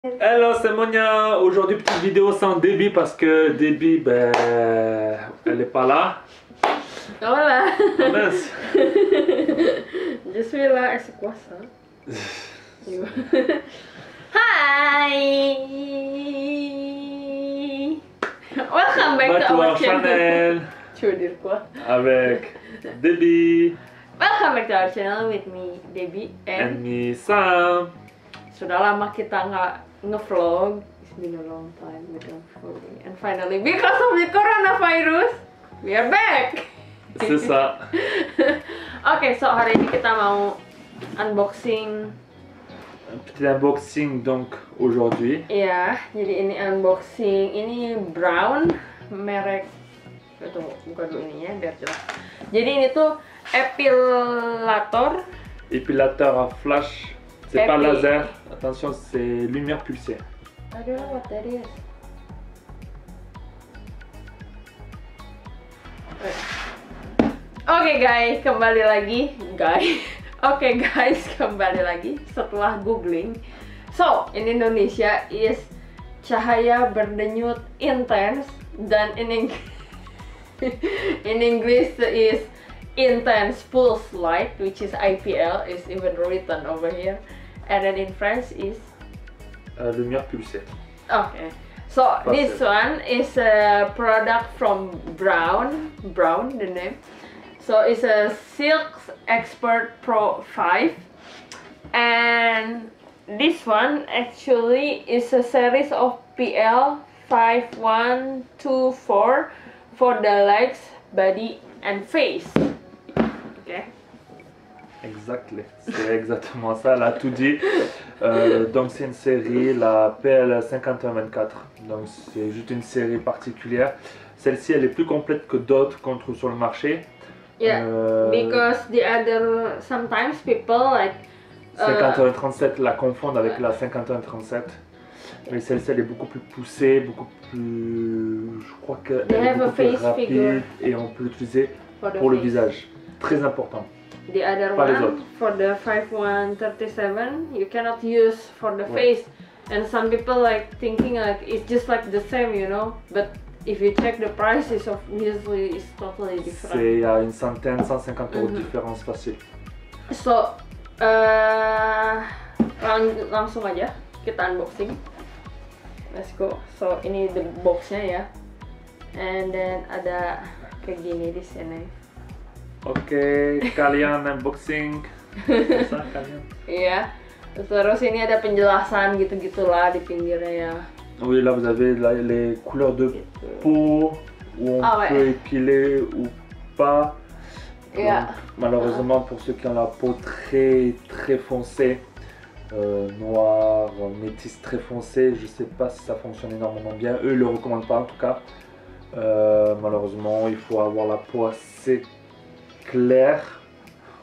Hello, c'est Monia. Aujourd'hui, petite vidéo sans Debbie parce que Debbie, ben, elle est pas là. Hola. Ah, mince. Je suis là. C'est quoi ça? Hi. Welcome back to our channel. Tu veux dire quoi? Avec Debbie. Welcome back to our channel with me, Debbie And me, Sam. Sudah lama kita nggak ngevlog. It's been a long time without vlogging. And finally, because of the coronavirus, we are back. C'est ça. Oke, so hari ini kita mau unboxing. Un petit unboxing donc aujourd'hui. Iya, jadi ini unboxing. Ini Brown merek. Tunggu, buka dulu ininya biar jelas. Jadi ini tuh epilator. Épilateur à flash. C'est pas laser. Attention, c'est lumière pulsée. I don't know what that is. Oke guys, kembali lagi kembali lagi setelah googling. So, in Indonesia is cahaya berdenyut intens dan in English is intense pulse light, which is IPL, is even written over here. And then in French is Lumière pulsée. okay. So this one is a product from Brown, the name. So it's a Silk Expert Pro 5, and this one actually is a series of PL 5124 for the legs, body, and face. Okay. Exactly, c'est exactement ça, elle a tout dit. Donc c'est une série, la PL5124, donc c'est juste une série particulière. Celle-ci elle est plus complète que d'autres qu'on trouve sur le marché. Yeah, because the other, sometimes people like 5137 la confondent avec la 5137. Mais celle-ci elle est beaucoup plus poussée, beaucoup plus... Je crois qu'elle est beaucoup plus rapide et on peut l'utiliser pour le visage. Très important. The other one, for the 5137, you cannot use for the face. And some people like thinking like it's just like the same, you know. But if you check the prices, obviously it's totally different. C'est il y a une centaine, 150 euros de différence facile. So, langsung aja kita unboxing. Let's go. So ini the boxnya ya. And then ada kayak gini di sini. Oke, kalian unboxing. Bisa kalian? Iya. Terus ini ada penjelasan gitu-gitulah di pinggirnya ya. Oui, là vous avez les couleurs de peau, où on peut épiler ou pas. Donc, malheureusement pour ceux qui ont la peau très foncée, noire, métisse très foncée, je sais pas si ça fonctionne énormément bien. Eux ils le recommandent pas en tout cas. Malheureusement il faut avoir la peau assez claire.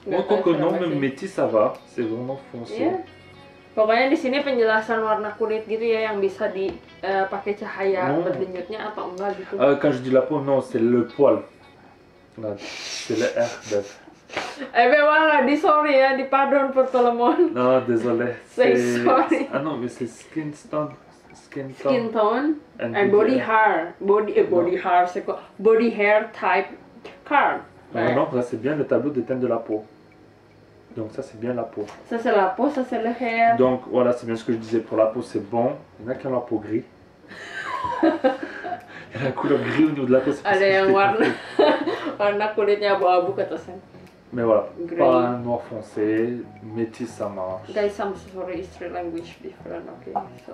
Moi que non, même métis ça va, c'est vraiment foncé. Yeah. Pokoknya di sini penjelasan warna kulit gitu ya yang bisa dipakai cahaya berdenyutnya atau enggak gitu. Quand je dis la peau, non, c'est le poil. C'est le R d'œuf. Ben voilà, sorry ya, pardon pour tout le monde. Non, désolé. Say sorry. Ah non, mais c'est skin tone. Skin tone and body hair. Body hair type card. Non, non, ça c'est bien le tableau des teintes de la peau. Donc ça c'est bien la peau. Ça c'est la peau, ça c'est le hair. Donc voilà, c'est bien ce que je disais, pour la peau c'est bon. Il y en a qui ont la peau gris. Il y a la couleur gris au niveau de la peau. Ada yang warna kulitnya abu-abu kata saya. Mais voilà, pas noir foncé, métis ça marche. Guys, I'm sorry, it's three language different, okay? So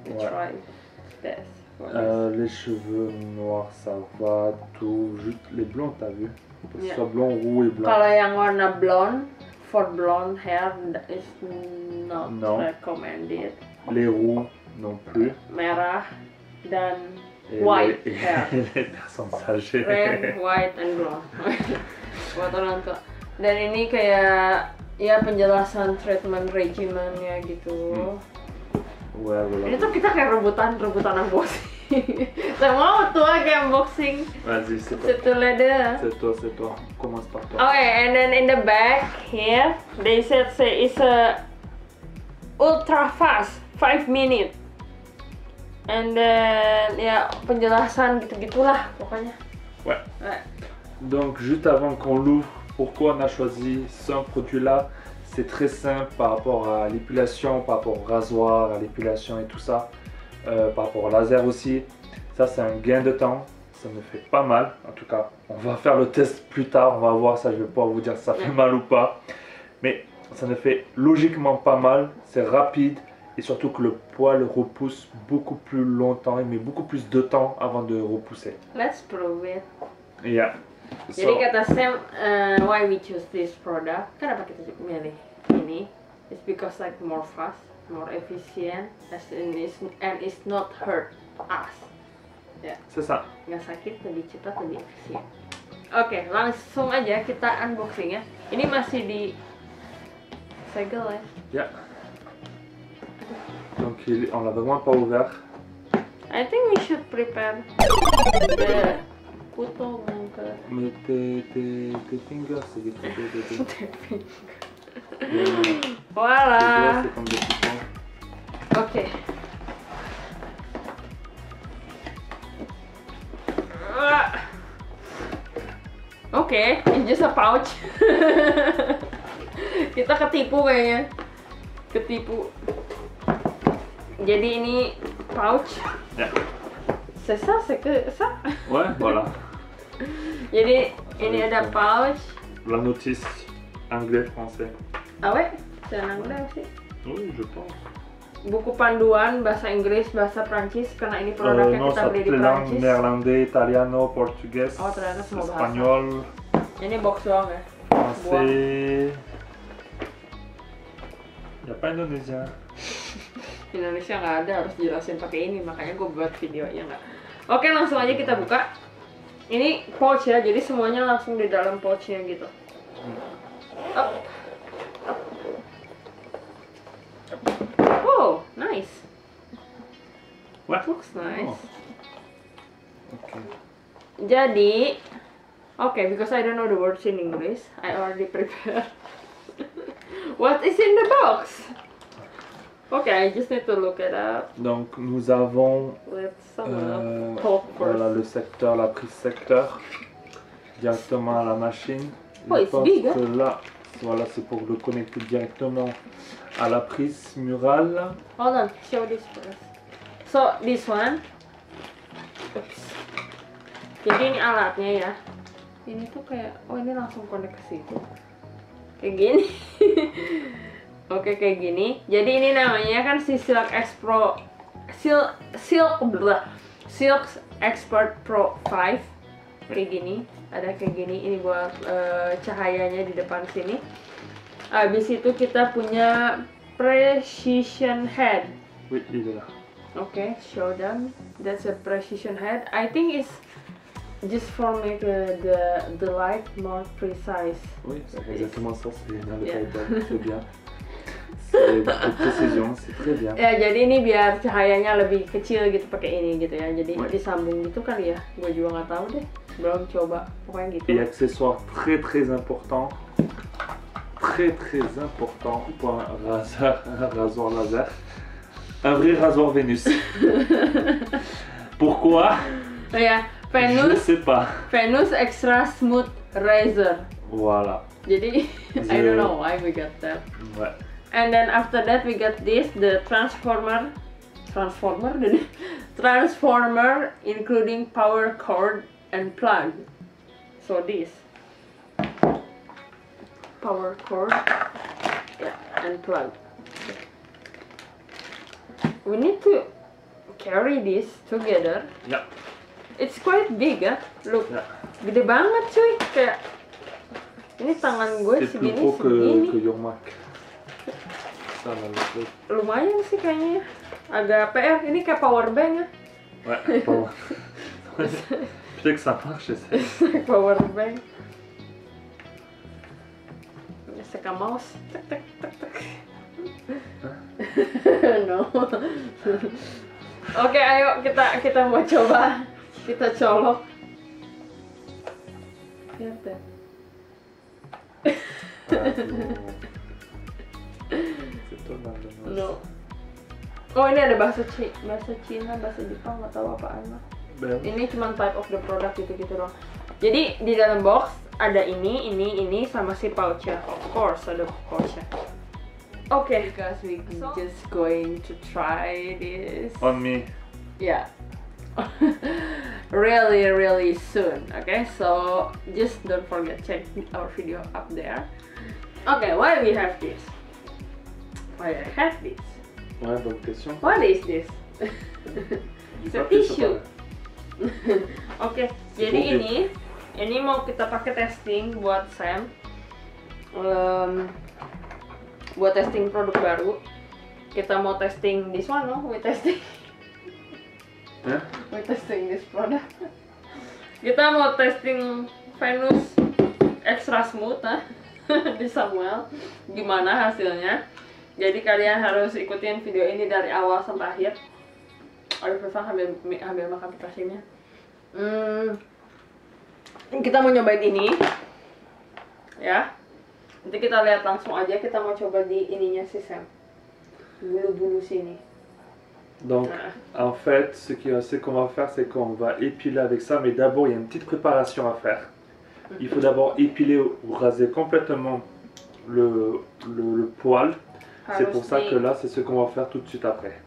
we try this. Les cheveux noirs ça va, tout, juste les blonds t'as vu? Que ce soit blond, roux et blanc. Kalau yang warna blonde, for blonde hair is not recommended. Les roux non plus. Merah dan white hair. Les personnes âgées. Red, white, and blonde. Buat orang tua. Dan ini kayak ya penjelasan treatment regimennya gitu. Ouais, voilà. Ini tuh kita kayak rebutan unboxing. Saya mau tuh kayak unboxing. Vas-y, c'est toi. C'est toi. Commence par toi. Okay, and then in the back here, they say it's a ultra fast 5 minutes. And then ya penjelasan gitu-gitulah pokoknya. Ouais. Donc juste avant qu'on l'ouvre, pourquoi on a choisi ce produit-là? C'est très simple par rapport à l'épilation, par rapport au rasoir, à l'épilation et tout ça, par rapport au laser aussi. Ça c'est un gain de temps, ça me fait pas mal. En tout cas, on va faire le test plus tard, on va voir ça, je vais pas vous dire si ça fait mal ou pas. Mais ça ne fait logiquement pas mal, c'est rapide et surtout que le poil repousse beaucoup plus longtemps, il met beaucoup plus de temps avant de repousser. Let's prove it. Yeah. Jadi kata Sam, why we choose this product? Kenapa kita milih ini? It's because like more fast, more efficient, and it's not hurt us. Ya. C'est ça. Nggak sakit, lebih cepat, lebih efisien. Oke, langsung aja kita unboxing ya. Ini masih di segel ya. Yeah. Donc on l'a vraiment pas ouvert. I think we should prepare the puto ke. Mais tes fingers, c'est des trucs. Voilà. C'est comme des boutons. Oke. Oke, it's just a pouch. Kita ketipu kayaknya. Ketipu. Jadi ini pouch. Ya. C'est ça, c'est que ça. Ouais, voilà. Jadi ini ada pouch. La notice anglais français. Ah ouais, c'est en anglais aussi. Oui, je pense. Buku panduan bahasa Inggris, bahasa Prancis karena ini produknya kita beli di Prancis. Néerlandais, italiano, portugais, ternyata semua bahasa. espagnol. Ini box doang ya. Français. Ya pas Indonésien. Indonesia nggak ada, harus jelasin pakai ini, makanya gue buat videonya nggak. Oke, langsung aja kita buka. Ini pouch ya, jadi semuanya langsung di dalam pouchnya gitu. Up. Oh, nice. What? Looks nice. Oh. Okay. Jadi, okay, because I don't know the words in English, I already prepared. What is in the box? Okay, I just need to look it up. Donc nous avons voilà, le secteur, la prise secteur directement à la machine. Oh, it's big, que là, voilà, c'est pour le connecter directement à la prise murale. Hold on, show this first. So this one, oops. Jadi ini alatnya ya. Ini tuh kayak, oh ini langsung connect ke situ. Kayak gini. Oke, kayak gini. Jadi ini namanya kan si Silk Expert Pro 5. Kayak gini. Ada kayak gini. Ini buat cahayanya di depan sini. Habis itu kita punya precision head. Oui, il est là. Okay, show them. That's a precision head. I think it's just for make the light more precise. Oui, c'est exactement ça. C'est dans le title. C'est bien. C'est de précision, c'est très bien. Ya, jadi ini biar cahayanya lebih kecil gitu pakai ini gitu ya. Jadi disambung gitu kali ya. Gue juga nggak tahu deh. Belum coba. Pokoknya gitu. Et accessoire très important. Très important pour un rasoir laser. Un vrai rasoir Vénus. Pourquoi? Ya, Venus. Je sais pas. Venus Extra Smooth Razor. Voilà. Jadi, I don't know why we got that. Ouais. And then after that we got this, the transformer, including power cord and plug. So this power cord, yeah, and plug. We need to carry this together. Yeah. It's quite big, ya. Look, Yeah. gede banget cuy. Kayak ini tangan gue segini. Que your Mac. Lumayan sih kayaknya. Agak PR. Ini kayak power bank ya. Ouais, power. Peut-être que ça marche, j'essaie. Power bank. C'est un mouse. Tek tek tek tek. No. Oke, ayo kita mau coba. Kita colok. Lihat deh. C'est toi, No. Oh ini ada bahasa Cina, bahasa Jepang, nggak tahu apaan lah. Ini cuma type of the product gitu-gitu doang. Jadi di dalam box ada ini sama si pouch-nya. Of course ada pouch-nya. Okay, because we just going to try this. On me. Yeah. really soon. Okay, so just don't forget check our video up there. Okay, why we have this? Why I have this? Ouais, bonne question. What is this? It's a tissue. Oke, jadi ini mau kita pakai testing buat Sam. Buat testing produk baru. Kita mau testing this one, no? We testing this product. Kita mau testing Venus Extra Smooth di Samuel. Gimana hasilnya? Jadi kalian harus ikutin video ini dari awal sampai akhir. Aduh, susah ambil makan petasinnya. Kita mau nyobain ini, ya. Nanti kita lihat langsung aja. Kita mau coba di ininya si Sam. Bulu-bulu sini. Donc, en fait, ce qu'on va faire, c'est qu'on va épiler avec ça, mais d'abord, il y a une petite préparation à faire. Il faut d'abord épiler ou raser complètement le poil. C'est pour ça que là, c'est ce qu'on va faire tout de suite après.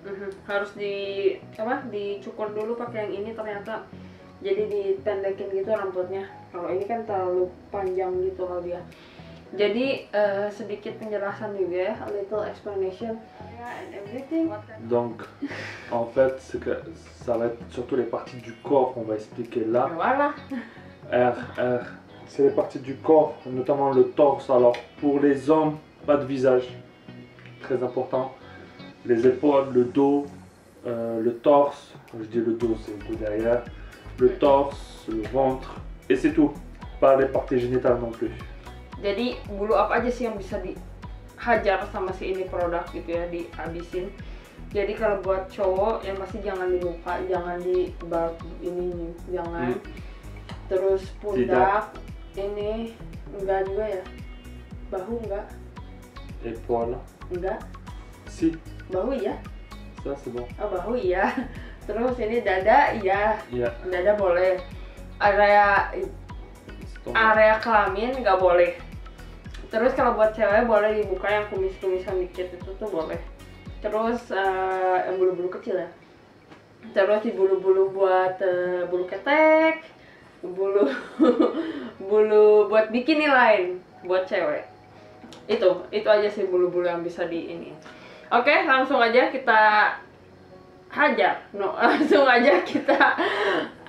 Harus dicukur dulu pakai yang ini ternyata. Jadi dipendekin gitu rambutnya. Kalau ini kan terlalu panjang gitu kalau dia. Jadi sedikit penjelasan juga ya, a little explanation and everything. Donc, en fait, ça va être surtout les parties du corps qu'on va expliquer là. Voilà. C'est les parties du corps, notamment le torse. Alors, pour les hommes, pas de visage. Très important, les épaules, le dos, le torse, je dis le dos c'est le dos derrière, le torse, le ventre, et c'est tout, pas les parties génitales non plus. Jadi bulu apa aja sih yang bisa dihajar sama si ini produk gitu ya, dihabisin. Jadi kalau buat cowok yang pasti jangan di muka, jangan di ini, jangan. Terus pundak, ini enggak juga ya, bahu enggak. Épaules. Enggak. Si. Bahu iya. Ça c'est bon. Oh bahu iya. Terus ini dada iya. Iya. Dada boleh. Area kelamin nggak boleh. Terus kalau buat cewek boleh dibuka yang kumis-kumisan dikit itu tuh boleh. Terus yang bulu-bulu kecil ya. Terus di bulu-bulu buat bulu ketek, bulu buat bikini lain buat cewek. Itu aja sih bulu-bulu yang bisa di ini. Oke, langsung aja kita hajar. Langsung aja kita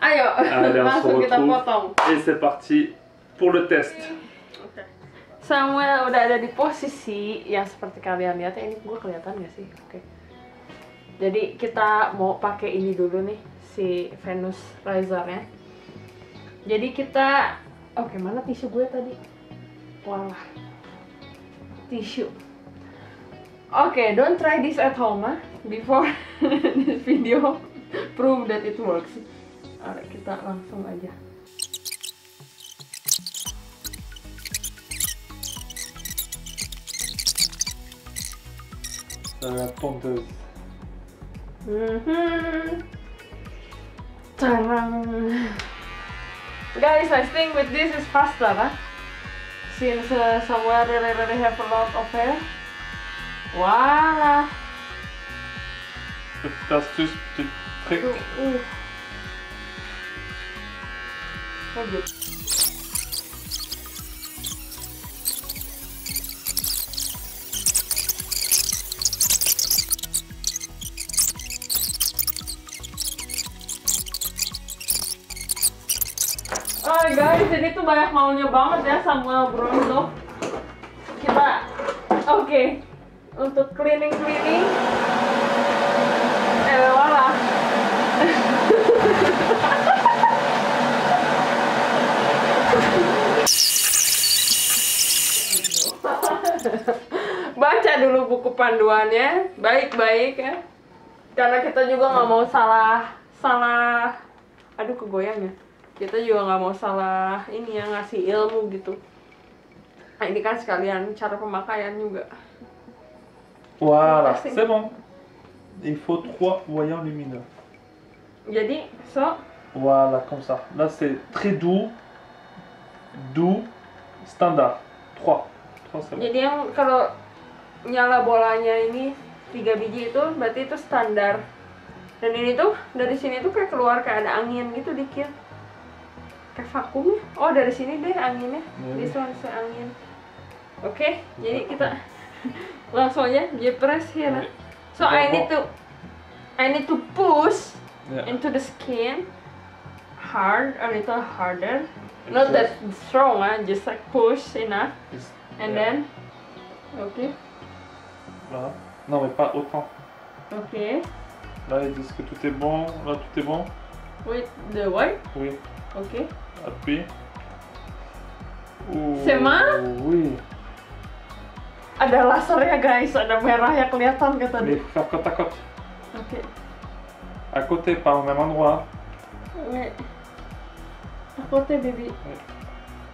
ayo. Langsung kita potong. Et c'est parti pour le test. Okay. Samuel udah ada di posisi yang seperti kalian lihat. Ini gue kelihatan gak sih? Oke. Jadi kita mau pakai ini dulu nih, si Venus razornya. Jadi kita mana tisu gue tadi? Walah. Tissue. Okay, don't try this at home before this video prove that it works. Alright, kita langsung aja. La ponteuse. Tarang. Guys, I think with this is faster, since somewhere really have a lot of hair. Voilà. Petite astuce, petite trick. Oh, good. Oh guys, ini tuh banyak maunya banget ya Samuel Bronzo. Kita untuk cleaning. Wala. Baca dulu buku panduannya, baik-baik ya. Karena kita juga nggak mau salah. Aduh, kegoyang ya. Kita juga nggak mau salah ini ya, ngasih ilmu gitu. Nah, ini kan sekalian cara pemakaian juga. Voilà, c'est bon. il faut 3 voyants lumineux. Jadi, so. Voilà, comme ça. Là, c'est très doux, standard. 3. 3 c'est bon. Jadi yang kalau nyala bolanya ini 3 biji itu berarti itu standar. Dan ini tuh dari sini tuh kayak keluar kayak ada angin gitu dikit. Kayak vakum ya. Oh, dari sini deh anginnya. This one angin. Oke, jadi kita langsung aja press here. So I need to push into the skin hard, a little harder. Not that strong, just like push enough. And then, ok. Voilà. Non mais pas autant. Ok. Là ils disent que tout est bon, là tout est bon. With the white? Oui. Ok. Appuie. C'est bon? Oui. Ada laser ya guys, ada merah ya kelihatan kata Mais il faut faire côte à côte. Ok. À côté, pas au même endroit. Ouais. À côté, baby.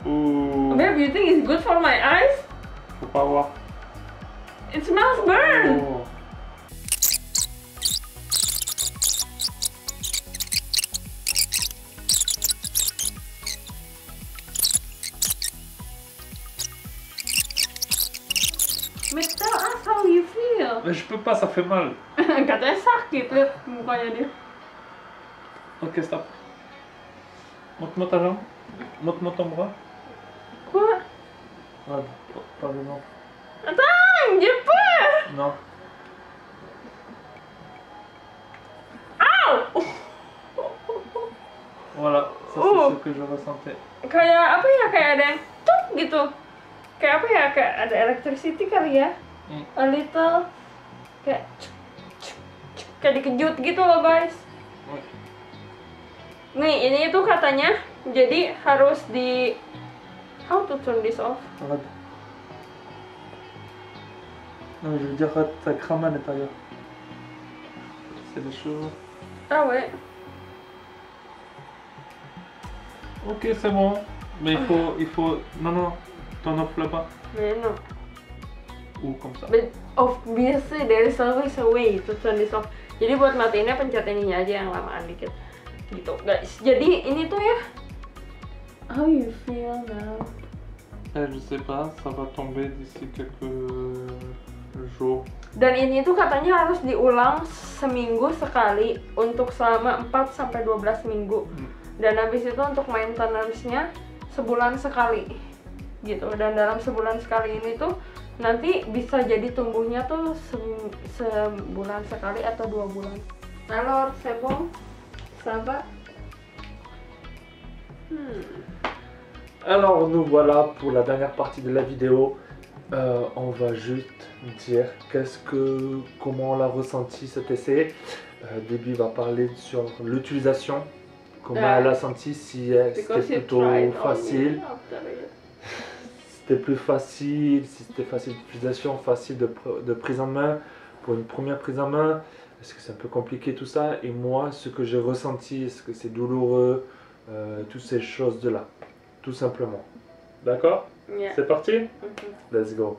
Ouh. Babe, you think it's good for my eyes? Faut pas voir. It smells burn. Oh. Mais tell us how you feel. Mais je peux pas, ça fait mal. Katanya sakit, lihat mukanya dia. Ok, stop. Montre-moi ta jambe. Montre-moi ton bras. Quoi? Regarde, pas devant. Attends, j'ai peur. Non. Ow! Voilà, ça c'est ce que je ressentais. Kayak apa ya? Kayak ada yang tuk gitu. Kayak apa ya? Kayak ada electricity kali ya? A little kayak kayak dikejut gitu loh guys. Nih, ini tuh katanya jadi harus di how to turn this off? Regarde. Non, je veux dire, ça crame à l'intérieur. C'est des cheveux. Ah ouais. Ok, c'est bon. Mais il faut... Non, non, turn off là-bas. Mais non. Ou comme ça. But obviously there is always a way to turn this off. Jadi buat matiinnya pencet ininya aja yang lamaan dikit. Gitu guys. Jadi ini tuh ya. How you feel now? Je sais pas, ça va tomber d'ici quelques jours. Dan ini tuh katanya harus diulang seminggu sekali untuk selama 4-12 minggu. Dan habis itu untuk maintenance-nya sebulan sekali. Gitu. Dan dalam sebulan sekali ini tuh nanti bisa jadi tumbuhnya tuh sebulan sekali atau 2 bulan. Alors, c'est bon? Ça va? Alors nous voilà pour la dernière partie de la vidéo. On va juste dire comment on l'a ressenti cet essai. Debbie va parler sur l'utilisation, comment elle a senti, si c'était plutôt facile. C'était plus facile, si c'était facile d'utilisation, facile de prise en main, pour une première prise en main, est-ce que c'est un peu compliqué tout ça, et moi ce que j'ai ressenti, est-ce que c'est douloureux, toutes ces choses de là, tout simplement. D'accord? Yeah. C'est parti? Let's go.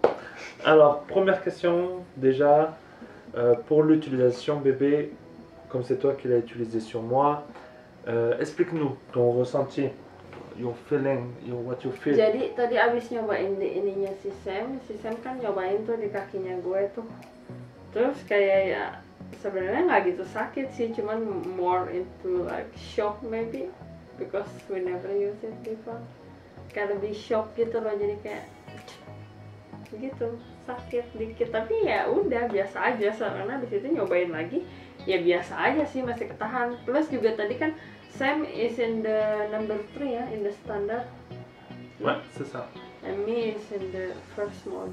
Alors, première question, déjà, pour l'utilisation bébé, comme c'est toi qui l'as utilisé sur moi, explique-nous ton ressenti. Your feeling, what you feel. Jadi tadi abis nyobain di ininya si Sam kan nyobain tuh di kakinya gue tuh. Terus kayak ya sebenarnya nggak gitu sakit sih, cuman more into like shock maybe because we never use it before. Kayak lebih shock gitu loh, jadi kayak gitu sakit dikit, tapi ya udah biasa aja. Karena di situ nyobain lagi ya biasa aja sih, masih ketahan. Plus juga tadi kan Sam is in the number 3 ya, in the standard. Ouais, c'est ça. And me is in the first mode.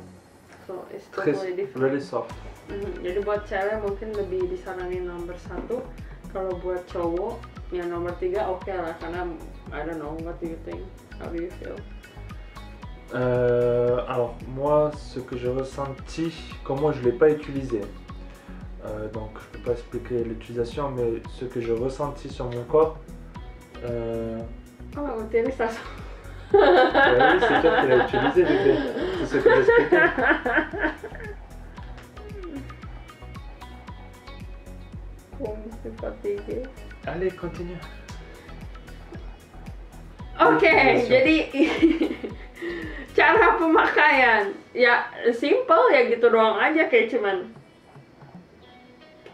So it's totally different. Really soft. Jadi buat cewek mungkin lebih disaranin nomor 1. Kalau buat cowok ya nomor 3 oke lah, karena I don't know, what do you think? How do you feel? Alors moi, ce que j'ai ressenti, comme moi je l'ai pas utilisé, donc je peux pas expliquer l'utilisation, mais ce que j'ai ressenti sur mon corps. Oh, utilise ça. Oui, c'est toi qui l'as utilisé, bébé. C'est ce que j'expliquais. Anti-fatigue. Allez, continue. Oke, jadi cara pemakaian ya simple ya gitu doang aja, kayak cuman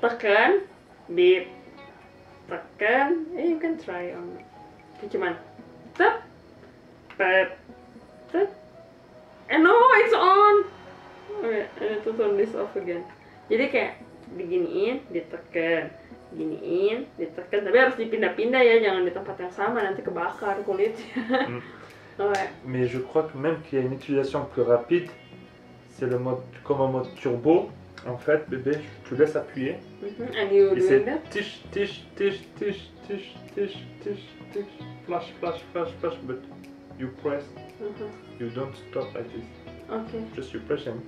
tekan, beep, tekan, you can try on, kayak cuman tep, pep, tep, and no, it's on. Okay, I need to turn this off again. Jadi kayak diginiin, ditekan, giniin, ditekan, tapi harus dipindah-pindah ya, jangan di tempat yang sama, nanti kebakar kulitnya. Ouais. Mais je crois que même qu'il y a une utilisation plus rapide, c'est le mode comme un mode turbo. En fait, bébé, tu laisses appuyer. And you et c'est tish, tish, tish, tish, tish, tish, tish, tish, flash, flash, flash, flash, but you press, you don't stop like this. Okay. Just you press and...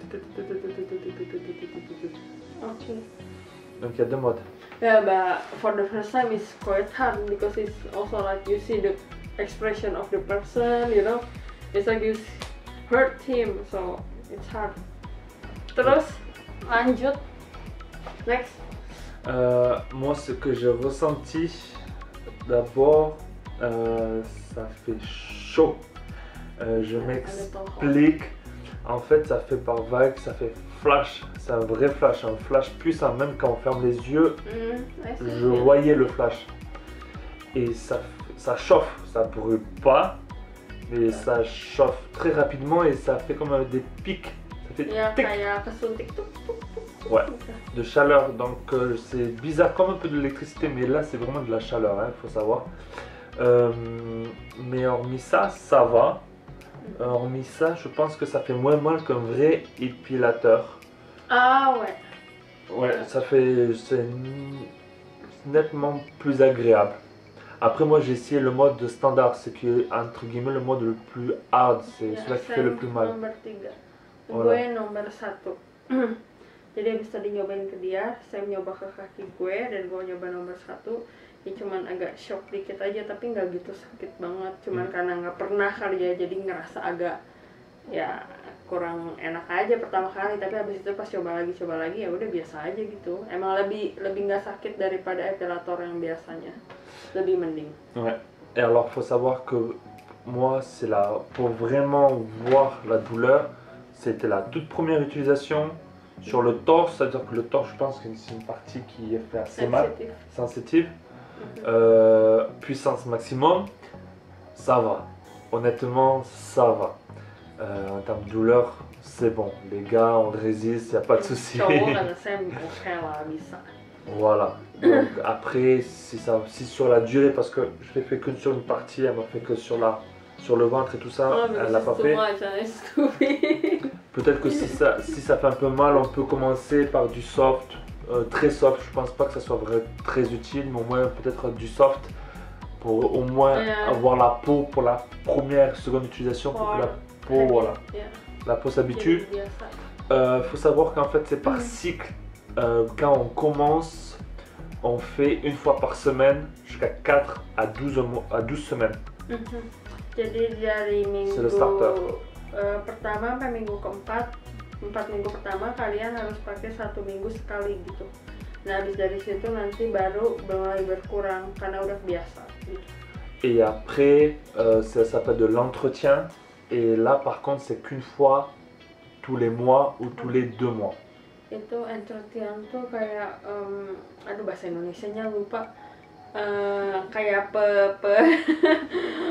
Okay. Donc il y a deux modes. Yeah, but for the first time it's quite hard because it's also like you see the expression of the person, you know. It's like you hurt him, so it's hard. Terus, lanjut. Next. Moi, ce que j'ai ressenti, d'abord, ça fait chaud. Je m'explique. En fait, ça fait par vague, ça fait flash. C'est un vrai flash, un flash puissant. Même quand on ferme les yeux, je voyais le flash. Et ça chauffe, ça brûle pas, mais ça chauffe très rapidement et ça fait comme des pics. Ça fait tic. Ouais, de chaleur. Donc c'est bizarre, comme un peu de l'électricité, mais là c'est vraiment de la chaleur, hein, faut savoir. Mais hormis ça, ça va. Hormis ça, je pense que ça fait moins mal qu'un vrai épilateur. Ah ouais. Ouais, ça fait, c'est nettement plus agréable. Après moi j'ai essayé le mode standard, c'est que entre guillemets le mode le plus hard, c'est celui qui fait le plus mal. Nomor 3. Gue nomor 1. Jadi abis tadi nyobain ke dia, saya nyoba ke kaki gue dan gue nyoba nomor 1. Ya cuman agak shock dikit aja, tapi nggak gitu sakit banget, cuman karena nggak pernah kali ya, jadi ngerasa agak ya kurang enak aja pertama kali, tapi habis itu pas coba lagi ya udah biasa aja gitu. Emang lebih nggak sakit daripada epilator yang biasanya, lebih mending. Ouais. Et alors faut savoir que moi c'est là pour vraiment voir la douleur, c'était la toute première utilisation sur le torse, c'est-à-dire que le torse je pense que c'est une partie qui est fait assez mal, sensitive. Puissance maximum, ça va. Honnêtement, ça va. En termes de douleur, c'est bon. Les gars, on résiste, il n'y a pas de souci. Voilà. Donc après, si sur la durée, parce que je l'ai fait que sur une partie, elle m'a fait que sur le ventre et tout ça, elle l'a pas fait. Peut-être que si ça fait un peu mal, on peut commencer par du soft. Très soft, je pense pas que ça soit très utile, mais au moins peut-être du soft pour au moins avoir la peau pour la première, seconde utilisation, pour que la peau, voilà, la peau s'habitue. Faut savoir qu'en fait c'est par cycle. Quand on commence, on fait une fois par semaine jusqu'à 4 à 12 semaines. Jadi dari minggu pertama sampai minggu keempat, 4 minggu pertama kalian harus pakai 1 minggu sekali gitu. Nah habis dari situ nanti baru mulai berkurang karena udah biasa gitu. Et après ça s'appelle de l'entretien, et là par contre c'est qu'une fois tous les mois ou tous les 2 mois. Itu entretien tuh kayak aduh bahasa Indonesianya lupa. Kayak aduh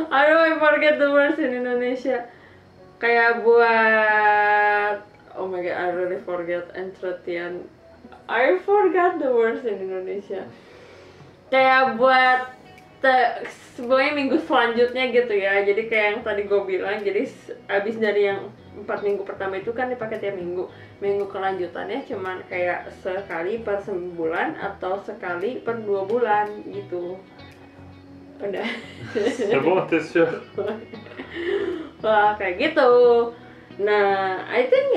I forget the words in Indonesia. Kayak buat oh my god, I really forget entretien. I forgot the words in Indonesia. Kayak buat semuanya minggu selanjutnya gitu ya. Jadi kayak yang tadi gue bilang, jadi abis dari yang 4 minggu pertama itu kan dipakai tiap minggu. Minggu kelanjutannya cuman kayak sekali per sebulan atau sekali per 2 bulan gitu. Udah. C'est bon, t'es sûr? Wah, kayak gitu. Nah, I think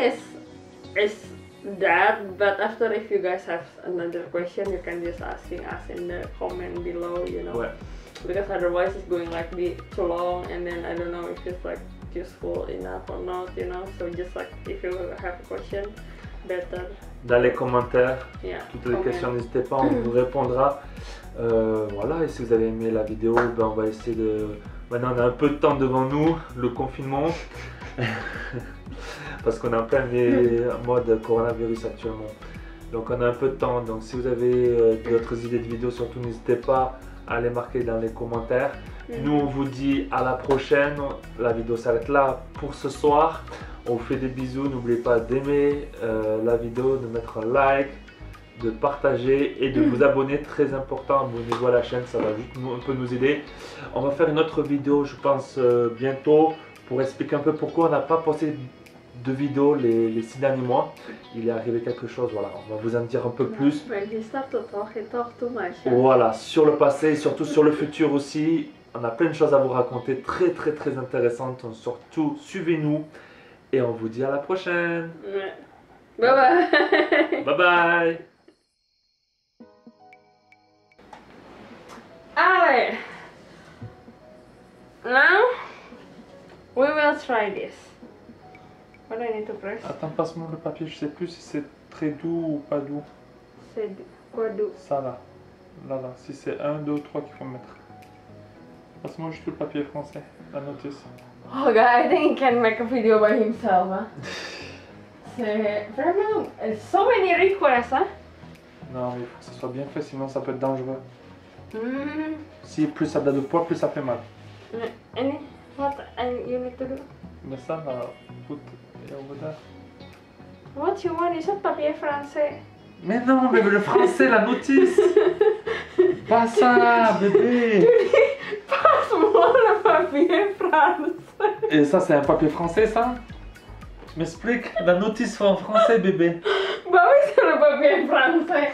it's that, but after if you guys have another question, you can just asking us in the comment below, you know. Ouais. Because otherwise it's going like be too long, and then I don't know if it's like useful enough or not, you know. So just like if you have a question, dans les commentaires. Toutes les questions, n'hésitez pas, on vous répondra. Voilà, et si vous avez aimé la vidéo, ben on va essayer de... Maintenant on a un peu de temps devant nous, le confinement. Parce qu'on est en plein mode coronavirus actuellement. Donc on a un peu de temps, donc si vous avez d'autres idées de vidéos, surtout n'hésitez pas à les marquer dans les commentaires. Nous on vous dit à la prochaine, la vidéo s'arrête là pour ce soir. On vous fait des bisous, n'oubliez pas d'aimer la vidéo, de mettre un like, de partager et de vous abonner, très important, abonnez-vous à la chaîne, ça va juste un peu nous aider. On va faire une autre vidéo je pense bientôt pour expliquer un peu pourquoi on n'a pas posté de vidéos les 6 derniers mois. Il est arrivé quelque chose, voilà, on va vous en dire un peu plus. Voilà, sur le passé et surtout sur le futur aussi. On a plein de choses à vous raconter, très intéressantes. Surtout, suivez-nous et on vous dit à la prochaine. Bye bye. Bye bye. Alright. Now we will try this. What do I need to press? Attends, passe-moi le papier, je sais plus si c'est très doux ou pas doux. C'est quoi doux? Ça là. Là, si c'est 1, 2, 3 qu'il faut mettre. Passe-moi juste le papier français, la notice. Oh god, I think he can make a video by himself. Hein? C'est vraiment... So many requests, hein? Non, mais il faut que ce soit bien fait, sinon ça peut être dangereux. Si plus ça donne de poids, plus ça fait mal. And what you need to do? Mais ça, là, put it over there. What you want? Is it papier français? Mais non, mais le français, la notice. Pas ça, bébé. Passe-moi le papier français. Et ça, c'est un papier français, ça? Tu m'expliques? La notice en français, bébé. Bah oui, c'est le papier français.